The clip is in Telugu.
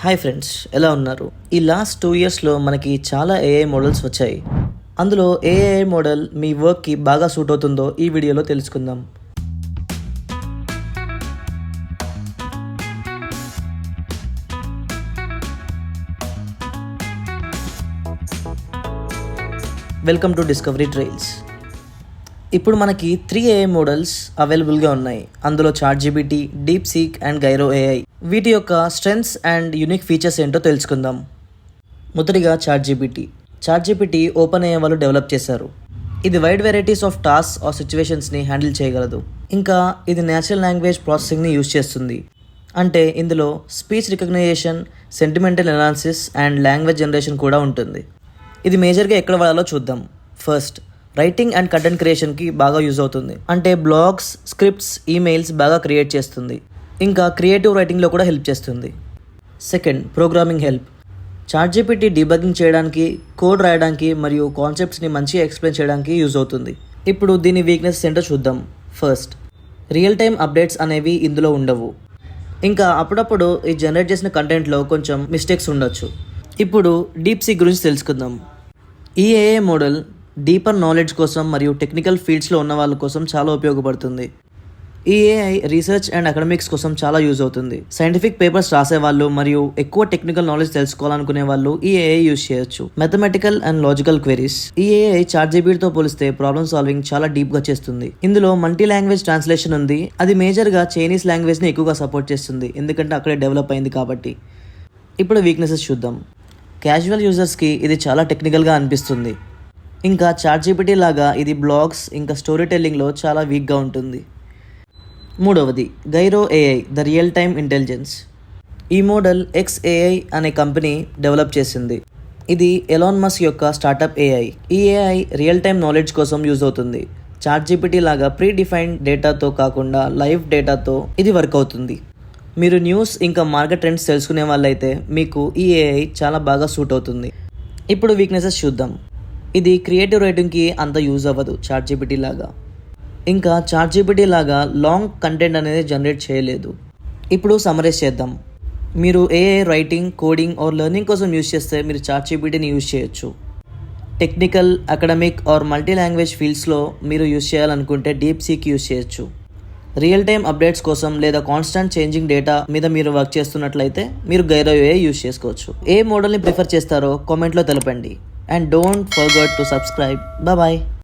హాయ్ ఫ్రెండ్స్, ఎలా ఉన్నారు? ఈ లాస్ట్ 2 ఇయర్స్లో మనకి చాలా ఏఐ మోడల్స్ వచ్చాయి. అందులో ఏఐ మోడల్ మీ వర్క్కి బాగా సూట్ అవుతుందో ఈ వీడియోలో తెలుసుకుందాం. Welcome to Discovery Trails. ఇప్పుడు మనకి 3 ఏఐ మోడల్స్ అవైలబుల్గా ఉన్నాయి. అందులో ChatGPT, DeepSeek and Gyro AI. వీటి యొక్క స్ట్రెంగ్త్స్ అండ్ యూనిక్ ఫీచర్స్ ఏంటో తెలుసుకుందాం. మొదటిగా చాట్‌జీపీటీ ఓపెన్ ఏఐ వాళ్ళు డెవలప్ చేశారు. ఇది wide varieties of task or సిచ్యువేషన్స్ని హ్యాండిల్ చేయగలదు. ఇంకా ఇది న్యాచురల్ లాంగ్వేజ్ ప్రాసెసింగ్ని యూజ్ చేస్తుంది. అంటే ఇందులో speech recognition, sentimental analysis and language generation కూడా ఉంటుంది. ఇది మేజర్గా ఎక్కడ వాడాలో చూద్దాం. ఫస్ట్, రైటింగ్ అండ్ కంటెంట్ క్రియేషన్కి బాగా యూజ్ అవుతుంది. అంటే బ్లాగ్స్, స్క్రిప్ట్స్, ఈమెయిల్స్ బాగా క్రియేట్ చేస్తుంది. ఇంకా క్రియేటివ్ రైటింగ్లో కూడా హెల్ప్ చేస్తుంది. Second, programming help. ChatGPT debugging చేయడానికి, కోడ్ రాయడానికి మరియు కాన్సెప్ట్స్ని మంచిగా ఎక్స్ప్లెయిన్ చేయడానికి యూజ్ అవుతుంది. ఇప్పుడు దీని వీక్నెస్ ఏంటో చూద్దాం. ఫస్ట్, రియల్ టైమ్ అప్డేట్స్ అనేవి ఇందులో ఉండవు. ఇంకా అప్పుడప్పుడు ఈ జనరేట్ చేసిన కంటెంట్లో కొంచెం మిస్టేక్స్ ఉండొచ్చు. ఇప్పుడు డీప్‌సీక్ గురించి తెలుసుకుందాం. ఈ ఏఐ మోడల్ డీపర్ నాలెడ్జ్ కోసం మరియు టెక్నికల్ ఫీల్డ్స్లో ఉన్న వాళ్ళ కోసం చాలా ఉపయోగపడుతుంది. ఈ ఏఐ రీసెర్చ్ అండ్ అకాడమిక్స్ కోసం చాలా యూజ్ అవుతుంది. సైంటిఫిక్ పేపర్స్ రాసేవాళ్ళు మరియు ఎక్కువ టెక్నికల్ నాలెడ్జ్ తెలుసుకోవాలనుకునే వాళ్ళు ఈ ఏఐ యూజ్ చేయొచ్చు. Mathematical and logical queries. ఈ ఏఐ చాట్‌జీపీటీతో పోలిస్తే ప్రాబ్లమ్ సాల్వింగ్ చాలా డీప్గా చేస్తుంది. ఇందులో మల్టీ లాంగ్వేజ్ ట్రాన్స్లేషన్ ఉంది. అది మేజర్గా చైనీస్ లాంగ్వేజ్ని ఎక్కువగా సపోర్ట్ చేస్తుంది, ఎందుకంటే అక్కడే డెవలప్ అయింది కాబట్టి. ఇప్పుడు వీక్నెసెస్ చూద్దాం. క్యాజువల్ యూజర్స్కి ఇది చాలా టెక్నికల్గా అనిపిస్తుంది. ఇంకా చాట్‌జీపీటీ లాగా ఇది బ్లాగ్స్ ఇంకా స్టోరీ టెల్లింగ్లో చాలా వీక్గా ఉంటుంది. మూడవది, gyro AI, the real time intelligence. ఈ మోడల్ XAI అనే కంపెనీ డెవలప్ చేసింది. ఇది ఎలాన్ మస్క్ యొక్క స్టార్టప్ ఏఐ. ఈ ఏఐ రియల్ టైమ్ నాలెడ్జ్ కోసం యూజ్ అవుతుంది. చాట్‌జీపీటీ లాగా ప్రీ డిఫైన్డ్ డేటాతో కాకుండా లైవ్ డేటాతో ఇది వర్క్ అవుతుంది. మీరు న్యూస్ ఇంకా మార్కెట్ ట్రెండ్స్ తెలుసుకునే వాళ్ళైతే మీకు ఈ ఏఐ చాలా బాగా సూట్ అవుతుంది. ఇప్పుడు వీక్నెసెస్ చూద్దాం. ఇది క్రియేటివ్ రైటింగ్కి అంత యూజ్ అవ్వదు చాట్‌జీపీటీ లాగా. ఇంకా చాట్‌జీపీటీ లాగా లాంగ్ కంటెంట్ అనేది జనరేట్ చేయలేదు. ఇప్పుడు సమరైజ్ చేద్దాం. మీరు AI writing, coding or learning కోసం యూజ్ చేస్తే మీరు చాట్‌జీపీటీని యూజ్ చేయొచ్చు. Technical, academic or multi language ఫీల్డ్స్లో మీరు యూజ్ చేయాలనుకుంటే డీప్‌సీక్ యూజ్ చేయొచ్చు. రియల్ టైమ్ అప్డేట్స్ కోసం లేదా కాన్స్టెంట్ చేంజింగ్ డేటా మీద మీరు వర్క్ చేస్తున్నట్లయితే మీరు గైరో ఏఐ యూజ్ చేసుకోవచ్చు. ఏ మోడల్ని ప్రిఫర్ చేస్తారో కామెంట్లో తెలపండి. And don't forget to subscribe. Bye bye.